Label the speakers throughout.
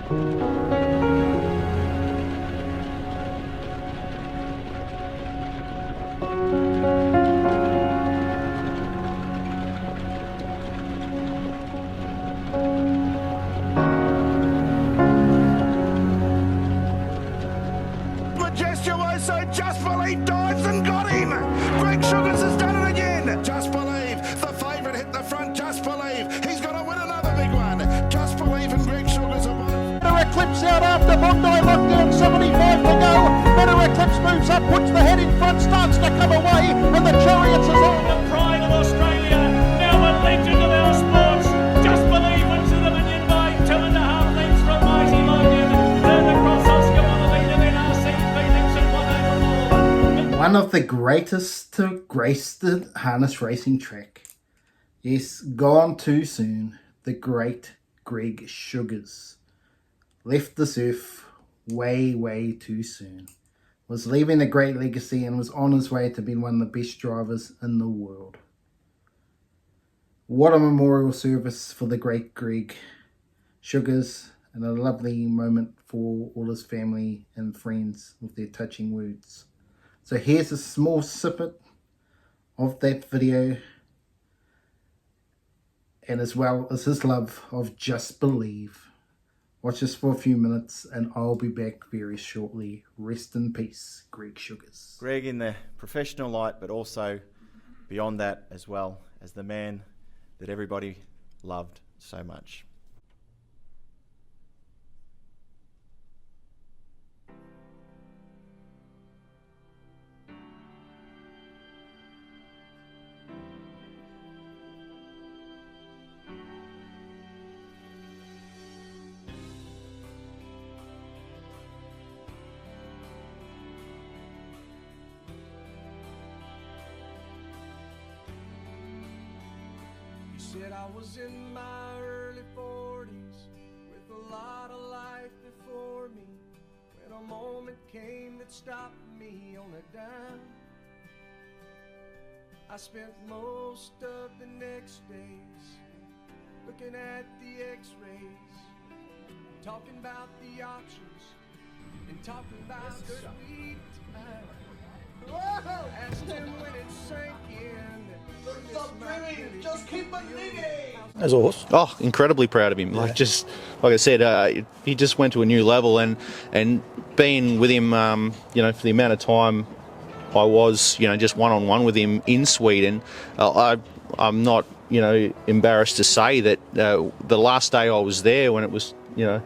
Speaker 1: So Just Believe dives and got him. Greg Sugars has done it again. Just Believe, the favourite hit the front. Just Believe, he's going to win another big one. Just Believe and Greg Sugars are one.
Speaker 2: Better Eclipse out after Bondi lockdown, 75 to go. Better Eclipse moves up, puts the head in front, starts to come away, and the Chariots is on.
Speaker 3: The pride of Australia, now a legend of our sports. Just Believe wins the Dominion by 2.5 lengths from Mighty Logan. Third across Oscar on the leader, then RC Phoenix and one overall.
Speaker 4: One of the greatest to grace the harness racing track. Yes, gone too soon. The great Greg Sugars left this earth way too soon. Was leaving a great legacy and was on his way to being one of the best drivers in the world. What a memorial service for the great Greg Sugars, and a lovely moment for all his family and friends with their touching words. So here's a small snippet of that video, and as well as his love of Just Believe. Watch this for a few minutes and I'll be back very shortly. Rest in peace, Greg Sugars.
Speaker 5: Greg in the professional light, but also beyond that as well, as the man that everybody loved so much.
Speaker 6: Said I was in my early 40s with a lot of life before me, when a moment came that stopped me on a dime. I spent most of the next days looking at the x-rays, talking about the options and talking about sweet time. Asked him when it sank in.
Speaker 2: Just keep believing.
Speaker 7: As a horse.
Speaker 8: Oh, incredibly proud of him.
Speaker 7: Yeah.
Speaker 8: Like I said, he just went to a new level, and being with him, for the amount of time I was, just one-on-one with him in Sweden, I'm not, embarrassed to say that the last day I was there, when it was,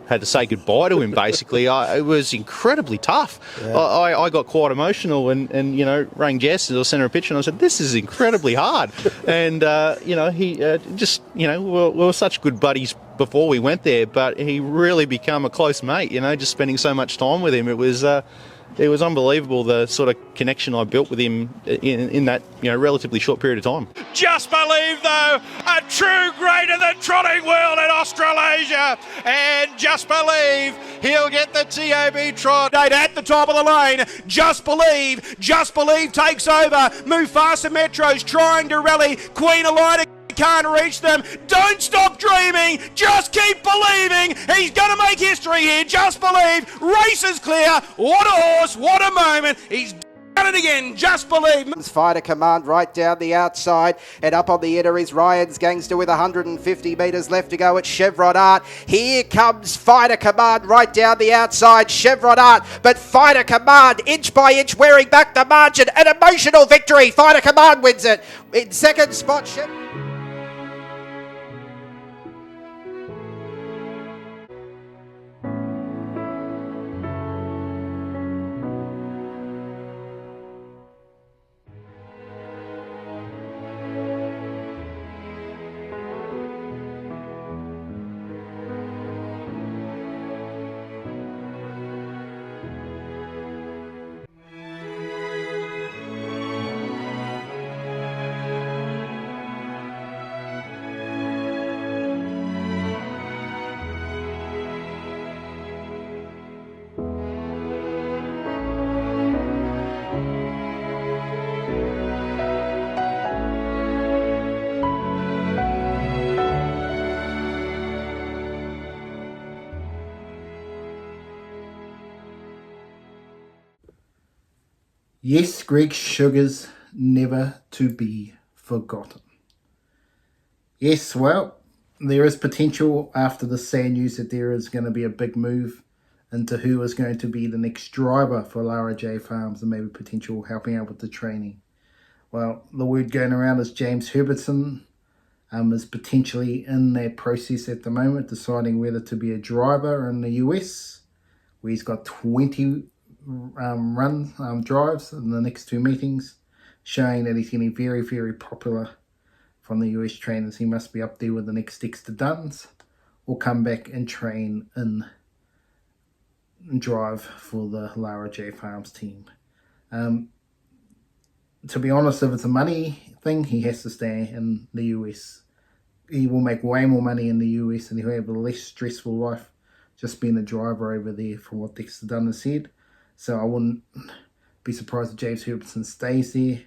Speaker 8: had to say goodbye to him, basically, it was incredibly tough.
Speaker 7: Yeah.
Speaker 8: I got quite emotional and rang Jess, I sent her a picture, and I said, this is incredibly hard. And, he we were such good buddies before we went there, but he really became a close mate, just spending so much time with him. It was unbelievable, the sort of connection I built with him in that relatively short period of time.
Speaker 3: Just Believe, though, a true great of the trotting world in Australasia. And Just Believe, he'll get the TAB trot at the top of the lane. Just Believe takes over. Mufasa Metro's trying to rally. Queen Elida can't reach them. Don't stop dreaming. Just keep believing. He's going to make history here. Just Believe. Race is clear. What a horse. What a moment. He's done it again. Just Believe.
Speaker 9: Fighter Command right down the outside, and up on the inner is Ryan's Gangster with 150 metres left to go at Chevron Art. Here comes Fighter Command right down the outside, Chevron Art, but Fighter Command inch by inch wearing back the margin. An emotional victory. Fighter Command wins it. In second spot,
Speaker 4: Yes, Greg Sugars, never to be forgotten. Yes, well, there is potential after the sad news that there is going to be a big move into who is going to be the next driver for Lara J Farms and maybe potential helping out with the training. Well, the word going around is James Herbertson is potentially in that process at the moment, deciding whether to be a driver in the US, where he's got 20 drives in the next 2 meetings, showing that he's getting very, very popular from the US trainers. He must be up there with the next Dexter Duns, or come back and train and drive for the Lara J Farms team. To be honest, if it's a money thing, he has to stay in the US. He will make way more money in the US and he'll have a less stressful life just being a driver over there, from what Dexter Dunn has said. So I wouldn't be surprised if James Herbertson stays there,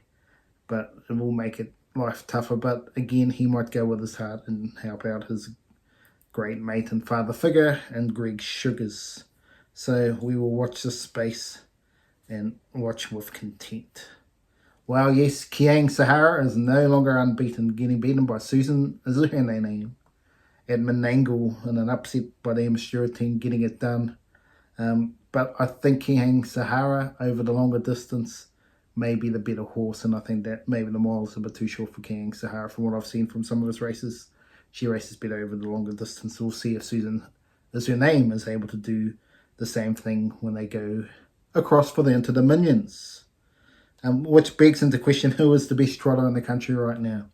Speaker 4: but it will make it life tougher. But again, he might go with his heart and help out his great mate and father figure and Greg Sugars. So we will watch this space and watch with content. Well, yes, Keayang Zahara is no longer unbeaten, getting beaten by Susan, is her name, at Menangle in an upset by the Stewart team, getting it done. But I think Keayang Zahara over the longer distance may be the better horse, and I think that maybe the mile is a bit too short for Keayang Zahara from what I've seen from some of his races. She races better over the longer distance. We'll see if Susan, is her name, is able to do the same thing when they go across for the Inter-Dominions. Which begs into question who is the best trotter in the country right now.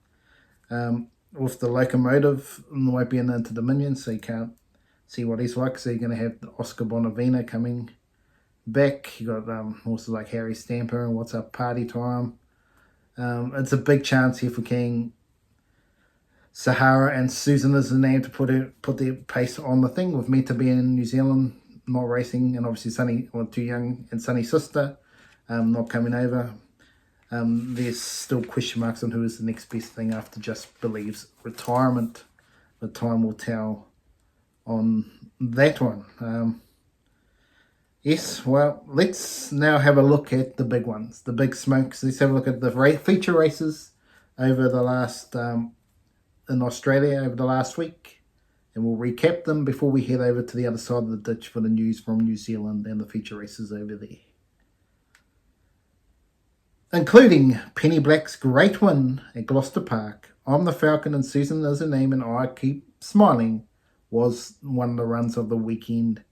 Speaker 4: With the Locomotive, won't be in the Inter-Dominion, so you can't see what he's like. So you're going to have Oscar Bonavena coming back. You got horses like Harry Stamper and What's Up Party Time. It's a big chance here for Keayang Zahara, and Susan is the name to put their pace on the thing. With Meant to be in New Zealand, not racing, and obviously Too Young and Sunny's sister not coming over. There's still question marks on who is the next best thing after Just Believe's retirement. But time will tell on that one. Yes, well, let's now have a look at the big ones, the big smokes. Let's have a look at the feature races over the last in Australia over the last week, and we'll recap them before we head over to the other side of the ditch for the news from New Zealand and the feature races over there. Including Penny Black's great win at Gloucester Park, I'm the Falcon and Susan is her name and I Keep Smiling was one of the runs of the weekend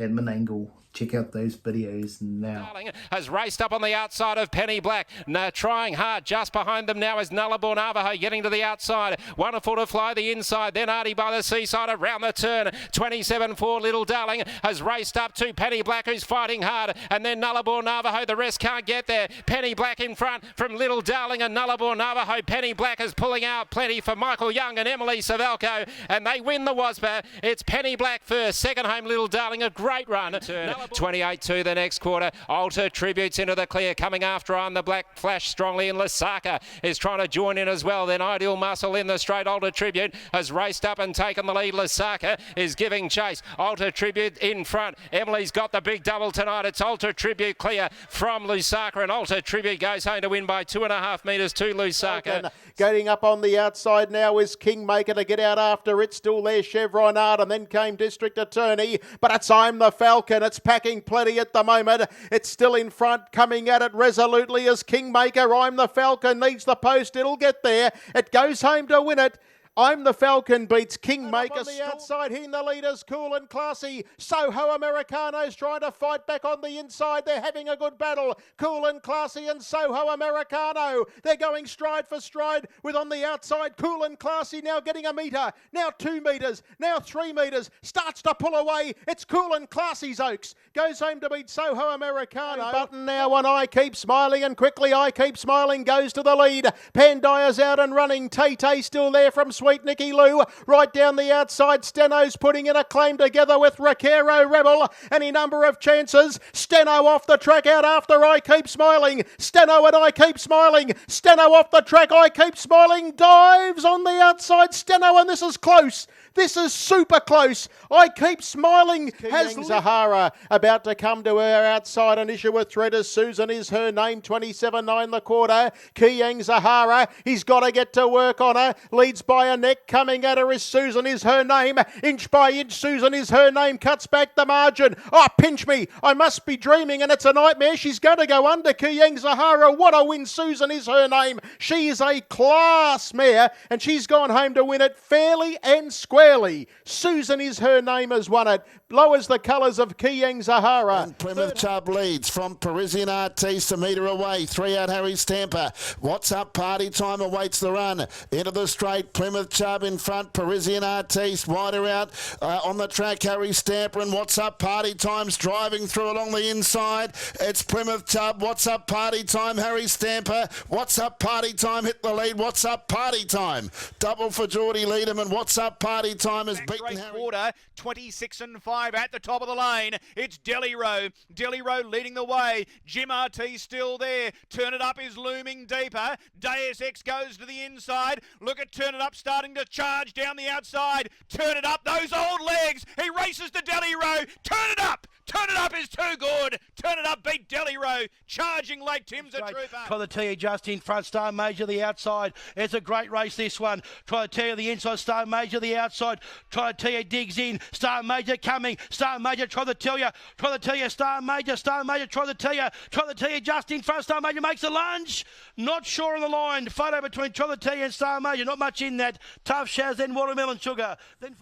Speaker 4: at Menangle. Check out those videos now.
Speaker 7: Darling has raced up on the outside of Penny Black. Trying hard. Just behind them now is Nullarbor Navajo getting to the outside. Wonderful to fly the inside. Then Artie by the Seaside around the turn. 27-4 Little Darling has raced up to Penny Black, who's fighting hard. And then Nullarbor Navajo. The rest can't get there. Penny Black in front from Little Darling and Nullarbor Navajo. Penny Black is pulling out plenty for Michael Young and Emily Savelko. And they win the Wasper. It's Penny Black first. Second home Little Darling. A great run. 28-2 the next quarter. Alter Tributes into the clear. Coming after on the Black Flash strongly, and Lasaka is trying to join in as well. Then Ideal Muscle in the straight. Alter Tribute has raced up and taken the lead. Lasaka is giving chase. Alter Tribute in front. Emily's got the big double tonight. It's Alter Tribute clear from Lusaka, and Alter Tribute goes home to win by 2.5 metres to Lusaka.
Speaker 2: Getting up on the outside now is Kingmaker to get out after it. Still there, Chevron Art, and then came District Attorney. But it's I'm the Falcon. It's packing plenty at the moment. It's still in front, coming at it resolutely as Kingmaker. I'm the Falcon needs the post. It'll get there. It goes home to win it. I'm the Falcon beats Kingmaker. On the outside, he in the leaders, Cool and Classy. Soho Americano's trying to fight back on the inside. They're having a good battle. Cool and Classy and Soho Americano. They're going stride for stride with on the outside, Cool and Classy now getting a metre. Now 2 metres. Now 3 metres. Starts to pull away. It's Cool and Classy's Oaks. Goes home to beat Soho Americano. Button now on I Keep Smiling, and quickly I Keep Smiling goes to the lead. Pandia's out and running. Tay still there from Sweet Nicky Lou. Right down the outside, Steno's putting in a claim together with Ricaro Rebel. Any number of chances. Steno off the track out after I Keep Smiling. Steno and I Keep Smiling. Steno off the track. I Keep Smiling dives on the outside. Steno, and this is close. This is super close. I keep smiling. Has Zahara about to come to her outside and issue a threat as Susan is her name. 27.9 the quarter. Keayang Zahara. He's got to get to work on her. Leads by a neck. Coming at her is Susan is her name. Inch by inch, Susan is her name. Cuts back the margin. Oh, pinch me. I must be dreaming and it's a nightmare. She's going to go under. Keayang Zahara. What a win. Susan is her name. She is a class mare and she's gone home to win it fairly and squarely. Susan is her name has won it. Lowers the colours of Keayang Zahara.
Speaker 1: And Plymouth Chubb leads from Parisian Artiste a metre away. 3 out Harry's Temper. What's Up Party Time awaits the run. Into the straight, Plymouth Chubb in front. Parisian Artiste wider out on the track. Harry Stamper and What's Up Party Time's driving through along the inside. It's Plymouth Chubb. What's Up Party Time. Harry Stamper. What's Up Party Time hit the lead. What's Up Party Time. Double for Geordie Leaderman. What's Up Party Time has beaten Harry.
Speaker 3: Quarter, 26 and 5 at the top of the lane. It's Delhi Row. Delhi Row leading the way. Jim RT still there. Turn It Up is looming deeper. Deus Ex goes to the inside. Look at Turn It Up starting to charge down the outside. Turn It Up, those old legs. He races to Delhi Row. Turn It Up. Turn It Up is too good. Turn It Up beat Delhi Row. Charging late, Tim's a trooper.
Speaker 10: Try to tell you just in front, Star Major the outside. It's a great race this one. Try to tell you the inside, Star Major the outside. Try to tell you digs in. Star Major coming. Star Major try to tell you. Try to tell you Star Major. Star Major try to tell you. Try to tell you just in front. Star Major makes a lunge. Not sure on the line. Photo between Try to tell you and Star Major. Not much in that. Tough Shaz, then Watermelon Sugar. Then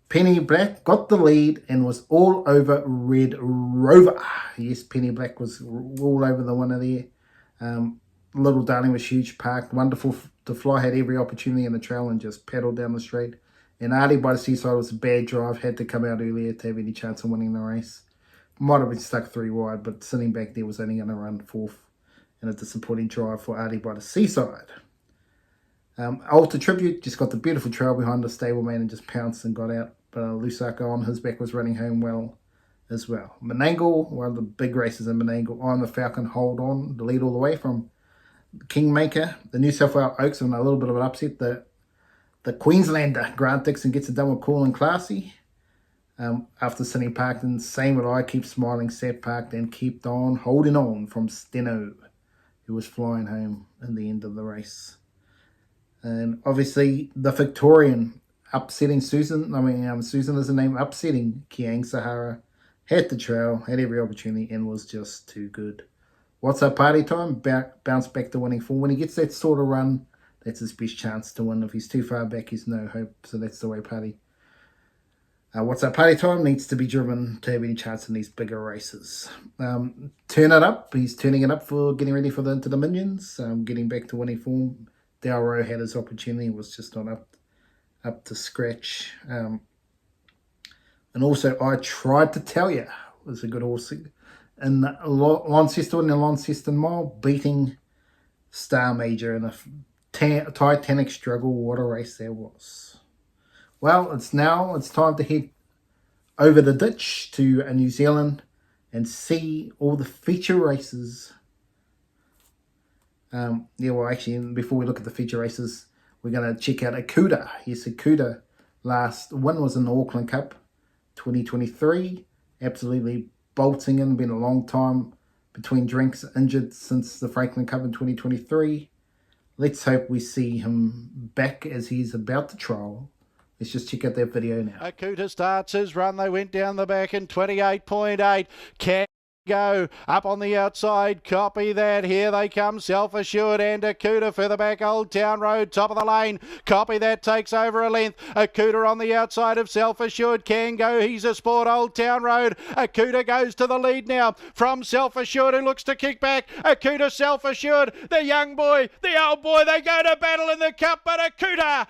Speaker 4: Penny Black got the lead and was all over Red Rover. Yes, Penny Black was all over the winner there. Little Darling was huge, parked, wonderful to fly, had every opportunity in the trail and just paddled down the straight. And Artie by the Seaside was a bad drive, had to come out earlier to have any chance of winning the race. Might have been stuck 3 wide, but sitting back there was only going to run 4th. And a disappointing drive for Artie by the Seaside. Alta Tribute just got the beautiful trail behind the stablemate and just pounced and got out. But Lusaka on his back was running home well as well. Menangle, one of the big races in Menangle, on the Falcon, hold on, the lead all the way from Kingmaker. The New South Wales Oaks on a little bit of an upset. The Queenslander, Grant Dixon, gets it done with cool and classy. After sitting parked in, same with I Keep Smiling, sat parked and kept on holding on from Steno, who was flying home in the end of the race. And obviously the Victorian upsetting Susan is the name, upsetting Keayang Zahara, had the trail, had every opportunity and was just too good. What's Up Party Time? Bounce back to winning form. When he gets that sort of run, that's his best chance to win. If he's too far back, he's no hope. So that's the way Party. What's Up Party Time needs to be driven to have any chance in these bigger races. Turn It Up. He's turning it up for getting ready for the Into the Minions. Getting back to winning form. Dalro had his opportunity, was just not up to scratch. And also, I Tried to Tell You was a good horse in the Launceston and the Launceston Mile, beating Star Major in a Titanic struggle. What a race that was. Well, it's time to head over the ditch to New Zealand and see all the feature races. Actually, before we look at the feature races, we're going to check out Akuta. Yes, Akuta. Last win was in the Auckland Cup 2023. Absolutely bolting in. Been a long time between drinks, injured since the Franklin Cup in 2023. Let's hope we see him back as he's about to trial. Let's just check out that video now.
Speaker 2: Akuta starts his run. They went down the back in 28.8. Can go up on the outside, copy that, here they come, Self Assured and Akuta further back, Old Town Road, top of the lane, copy that, takes over a length, Akuta on the outside of Self Assured, can go, he's a sport, Old Town Road, Akuta goes to the lead now, from Self Assured who looks to kick back, Akuta, Self Assured, the young boy, the old boy, they go to battle in the Cup, but Akuta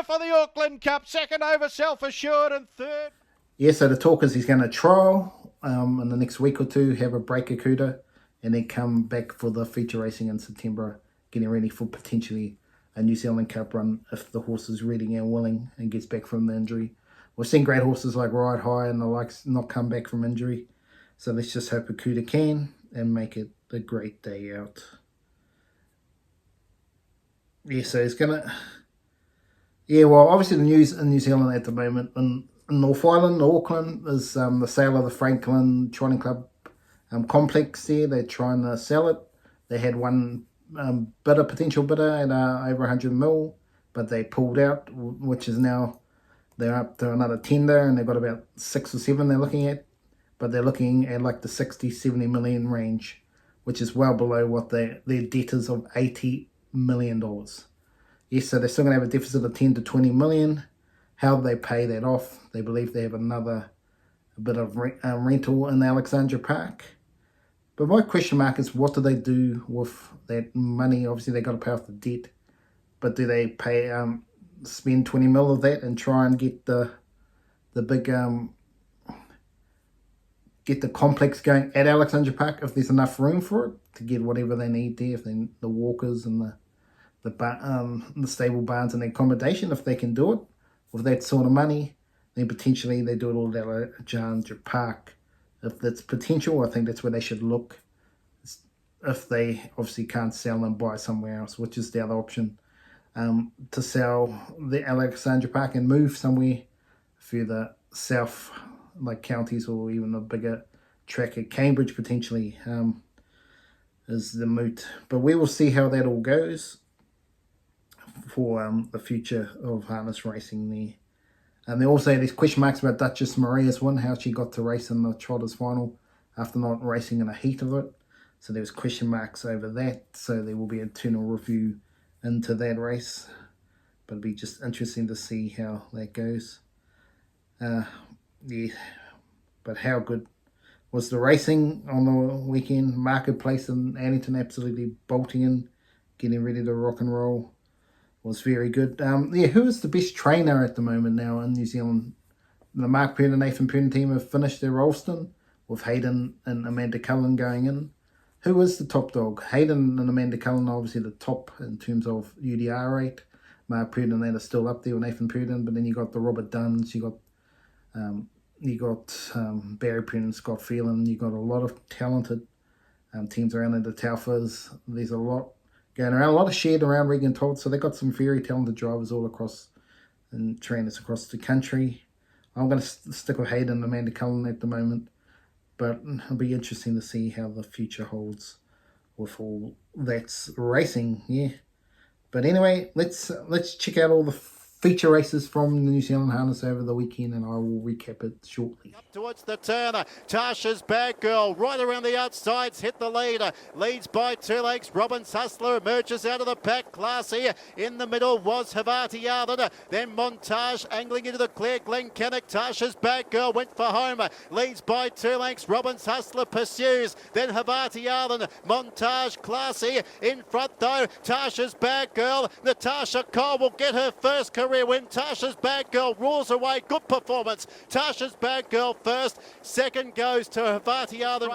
Speaker 2: for the Auckland Cup, second over Self Assured and third.
Speaker 4: Yeah, so the talk is he's going to trial in the next week or two, have a break Akuta, and then come back for the feature racing in September, getting ready for potentially a New Zealand Cup run if the horse is ready and willing and gets back from the injury. We're seeing great horses like Ride High and the likes not come back from injury. So let's just hope Akuta can and make it a great day out. Yeah, so he's going to... Yeah, well, obviously the news in New Zealand at the moment, in North Island, Auckland, is the sale of the Franklin Trotting Club complex there. They're trying to sell it. They had one potential bidder at over 100 mil, but they pulled out, which is now they're up to another tender, and they've got about 6 or 7 they're looking at, but they're looking at like the 60-70 million range, which is well below what their debt is of $80 million. Yes, so they're still going to have a deficit of 10 to 20 million. How do they pay that off? They believe they have another bit of rental in Alexandra Park. But my question mark is, what do they do with that money? Obviously, they got to pay off the debt, but do they pay spend 20 mil of that and try and get the big get the complex going at Alexandra Park if there's enough room for it to get whatever they need there, if they the walkers and the stable barns and the accommodation, if they can do it with that sort of money, then potentially they do it all at Alexandra Park. If that's potential, I think that's where they should look. If they obviously can't sell and buy somewhere else, which is the other option, to sell the Alexandra Park and move somewhere further south, like counties, or even a bigger track at Cambridge potentially, is the moot. But we will see how that all goes for the future of harness racing there. And they also had these question marks about Duchess Maria's win, how she got to race in the Trotters final after not racing in a heat of it. So there was question marks over that. So there will be an internal review into that race. But it'll be just interesting to see how that goes. Yeah. But how good was the racing on the weekend? Marketplace and Addington absolutely bolting in, getting ready to rock and roll. Was very good. Yeah, who is the best trainer at the moment now in New Zealand? The Mark Purden and Nathan Purden team have finished their Ralston with Hayden and Amanda Cullen going in. Who is the top dog? Hayden and Amanda Cullen are obviously the top in terms of UDR rate. Mark Purden and that are still up there with Nathan Purden, but then you got the Robert Dunns, you got Barry Purden, Scott Phelan, you got a lot of talented teams around in the Taufas. There's a lot going around, a lot of shared around Regan Todd, so they've got some very talented drivers all across and trainers across the country. I'm going to stick with Hayden and Amanda Cullen at the moment, but it'll be interesting to see how the future holds with all that's racing, yeah. But anyway, let's check out all the feature races from the New Zealand Harness over the weekend, and I will recap it shortly.
Speaker 2: Up towards the turn, Tasha's Bad Girl right around the outsides, hit the lead, leads by 2 lengths. Robbins Hustler emerges out of the pack, classy. In the middle was Havati Arden, then Montage angling into the clear. Glen Kennick, Tasha's Bad Girl went for home, leads by 2 lengths. Robbins Hustler pursues, then Havati Arden, Montage, classy. In front though, Tasha's Bad Girl. Natasha Cole will get her first career win. Tasha's Bad Girl roars away. Good performance. Tasha's Bad Girl first. Second goes to Havati Arden.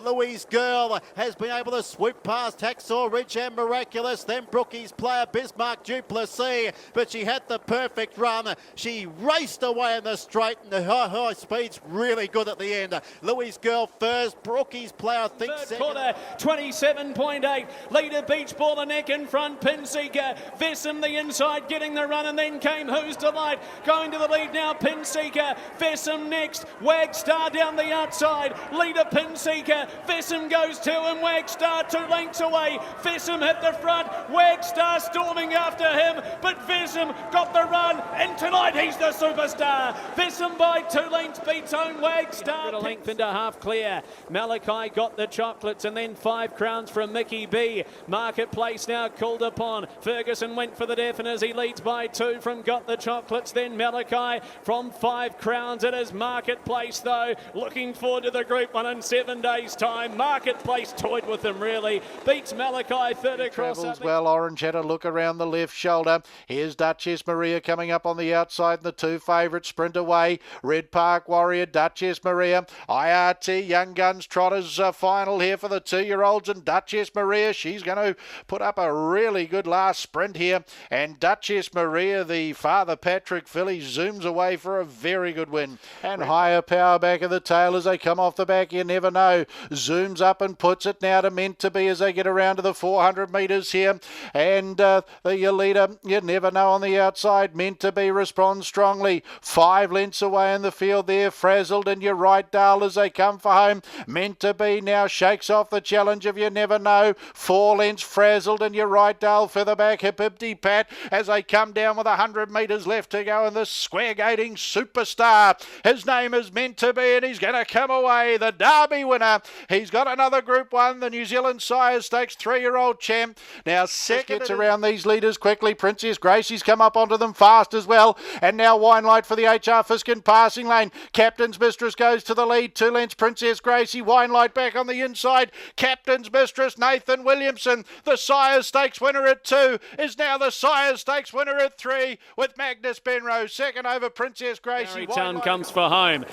Speaker 2: Louise Girl has been able to swoop past Hacksaw Ridge and Miraculous. Then Brookie's player Bismarck Duplessis. But she had the perfect run. She raced away in the straight, and the high speed's really good at the end. Louise Girl first. Brookie's player, I think,
Speaker 11: third
Speaker 2: second.
Speaker 11: quarter, 27.8. Leader Beach Ball, the neck in front. Pinseeker. Vessam the inside, getting the run, and then came Who's Delight. Going to the lead now, Pinseeker. Vessam next. Wagstar down the outside. Leader Pinseeker. Vessam goes 2 and Wagstar 2 lengths away. Vessam hit the front. Wagstar storming after him, but Vessam got the run, and tonight he's the superstar. Vessam by 2 lengths beats own Wagstar. A length into half clear. Malachi got the chocolates, and then 5 crowns from Mickey B. Marketplace now called upon. Ferguson went for the definite as he leads by 2 from Got the Chocolates, then Malachi from 5 crowns. It is Marketplace though, looking forward to the Group 1 in 7 days time. Marketplace toyed with them really, beats Malachi third across.
Speaker 12: Travels well. Orange had a look around the left shoulder. Here's Duchess Maria coming up on the outside, and the 2 favourites sprint away. Red Park Warrior, Duchess Maria, IRT Young Guns Trotters final here for the 2-year-olds, and Duchess Maria, she's going to put up a really good last sprint here, and Duchess Maria, the the Father Patrick filly zooms away for a very good win. And Higher Power back of the tail as they come off the back. You never know. Zooms up and puts it now to Meant to Be as they get around to the 400 metres here. And your leader, you never know on the outside. Meant to Be responds strongly. 5 lengths away in the field there. Frazzled and your right Dale as they come for home. Meant to Be now shakes off the challenge of You Never Know. 4 lengths Frazzled and your right Dale further back. Hippity Pat as they come down with 100 metres left to go in the square gating superstar. His name is Meant to Be and he's going to come away the Derby winner. He's got another Group 1, the New Zealand Sire Stakes 3-year-old champ. Now second gets around these leaders quickly. Princess Gracie's come up onto them fast as well. And now Wine Light for the HR Fiskin passing lane. Captain's Mistress goes to the lead. 2 lengths Princess Gracie. Wine Light back on the inside. Captain's Mistress Nathan Williamson. The Sire Stakes winner at 2 is now the Sire Stakes winner at 3 with Magnus Benrose. Second over Princess Gracie.
Speaker 11: Town comes for home.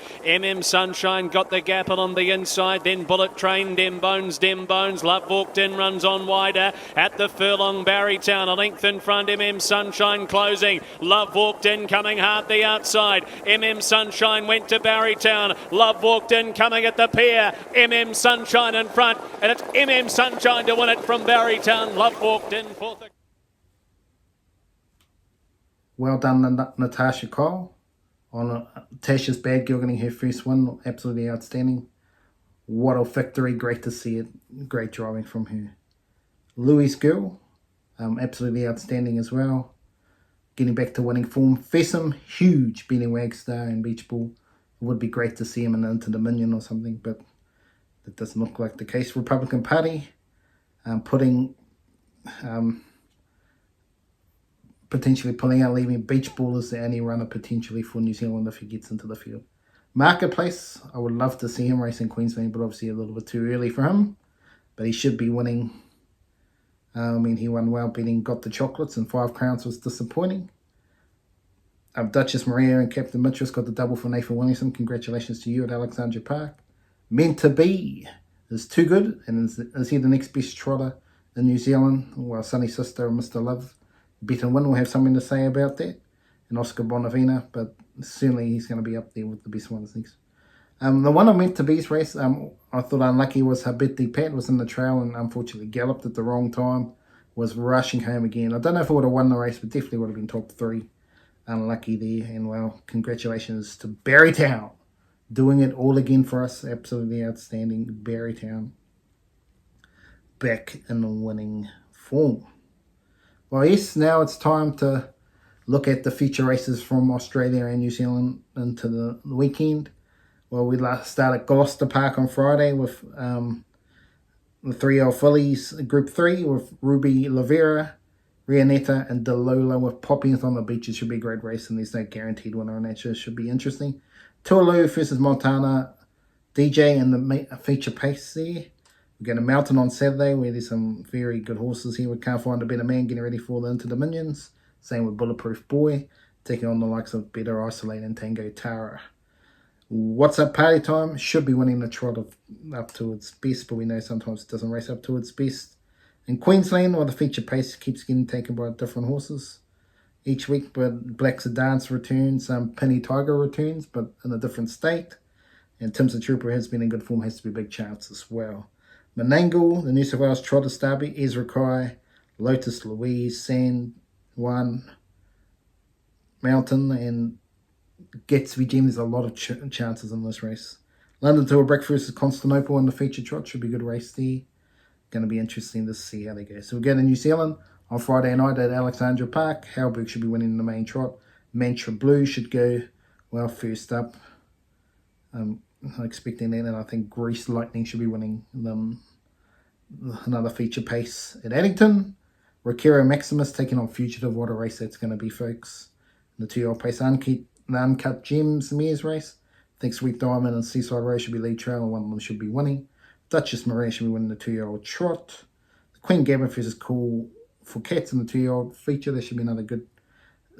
Speaker 11: Sunshine got the gap on the inside. Then Bullet Train, Dem Bones. Love Walked In runs on wider at the furlong. Barrytown a length in front. Sunshine closing. Love Walked In coming hard the outside. Sunshine went to Barrytown. Love Walked In coming at the pier. Sunshine in front. And it's Sunshine to win it from Barrytown. Love Walked In fourth.
Speaker 4: Well done, Natasha Cole. On Tasha's Bad Girl getting her first win. Absolutely outstanding. What a victory. Great to see it. Great driving from her. Louis Girl. Absolutely outstanding as well. Getting back to winning form. Fessum, huge beating Wagstar and Beach Ball. It would be great to see him in Into Dominion or something, but that doesn't look like the case. Republican Party potentially pulling out, leaving Beach Ball as the only runner potentially for New Zealand if he gets into the field. Marketplace, I would love to see him race in Queensland, but obviously a little bit too early for him. But he should be winning. He won well, beating Got the Chocolates, and 5 Crowns was disappointing. Duchess Maria and Captain Mitchell's got the double for Nathan Williamson. Congratulations to you at Alexandra Park. Meant to Be is too good, and is he the next best trotter in New Zealand? Well, Sunny Sister and Mr. Love, Bet and Win will have something to say about that. And Oscar Bonavina, but certainly he's going to be up there with the best ones next. The one on Meant to Be's race, I thought unlucky was Habiti Pat was in the trail and unfortunately galloped at the wrong time, was rushing home again. I don't know if it would have won the race, but definitely would have been top 3. Unlucky there, and well, congratulations to Barrytown. Doing it all again for us. Absolutely outstanding. Barrytown back in the winning form. Well, yes, now it's time to look at the feature races from Australia and New Zealand into the weekend. Well, we start at Gloucester Park on Friday with the 3-year-old fillies, Group 3, with Ruby Lavera, Rianetta, and Delola with Poppings on the Beach. It should be a great race, and there's no guaranteed winner on that, so it should be interesting. Tualu versus Montana, DJ and the feature pace there. We're going to Mountain on Saturday, where there's some very good horses here. We can't find a better man getting ready for the Inter Dominions. Same with Bulletproof Boy, taking on the likes of Better Isolate and Tango Tara. What's Up Party Time should be winning the trot up to its best, but we know sometimes it doesn't race up to its best. In Queensland, the feature pace keeps getting taken by different horses each week, but Black's a Dance returns, Penny Tiger returns, but in a different state. And Tim's a Trooper has been in good form, has to be a big chance as well. Menangle, the New South Wales Trotter Derby, Ezra Kai, Lotus Louise, San Juan, Mountain, and Gatsby Gem. There's a lot of chances in this race. London Tour Brick versus Constantinople in the feature trot. Should be a good race there. Going to be interesting to see how they go. So we'll go to New Zealand on Friday night at Alexandra Park. Halberg should be winning the main trot. Mantra Blue should go well first up. I'm expecting that, and I think Grease Lightning should be winning another feature pace at Addington. Rockero Maximus taking on Fugitive. What a race that's going to be, folks. The 2-year-old pace Uncut Gems Mares race. I think Sweet Diamond and Seaside Road should be lead trail, and one of them should be winning. Duchess Maria should be winning the 2-year-old trot. The Queen Gabba versus Cool for Cats in the 2-year-old feature. There should be another good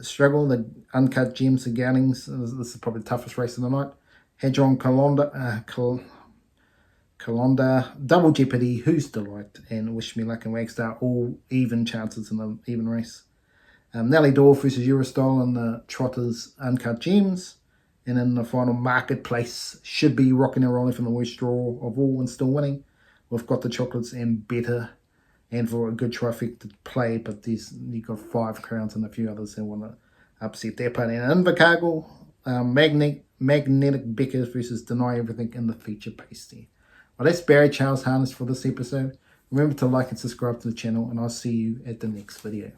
Speaker 4: struggle. The Uncut Gems and Gownings. This is probably the toughest race of the night. Hadron Kalonda, Double Jeopardy, Who's Delight, and Wish Me Luck and Wagstar, all even chances in the even race. Nelly Dorf versus Eurostyle in the Trotters Uncut Gems. And in the final, Marketplace should be rocking and rolling from the worst draw of all and still winning. We've got the Chocolates and Better, and for a good trifecta play, but you've got 5 crowns and a few others that want to upset their party. And Invercargill, Magnetic Beckers versus Deny Everything in the feature pasty. Well, that's Barry Charles Harness for this episode. Remember to like and subscribe to the channel, and I'll see you at the next video.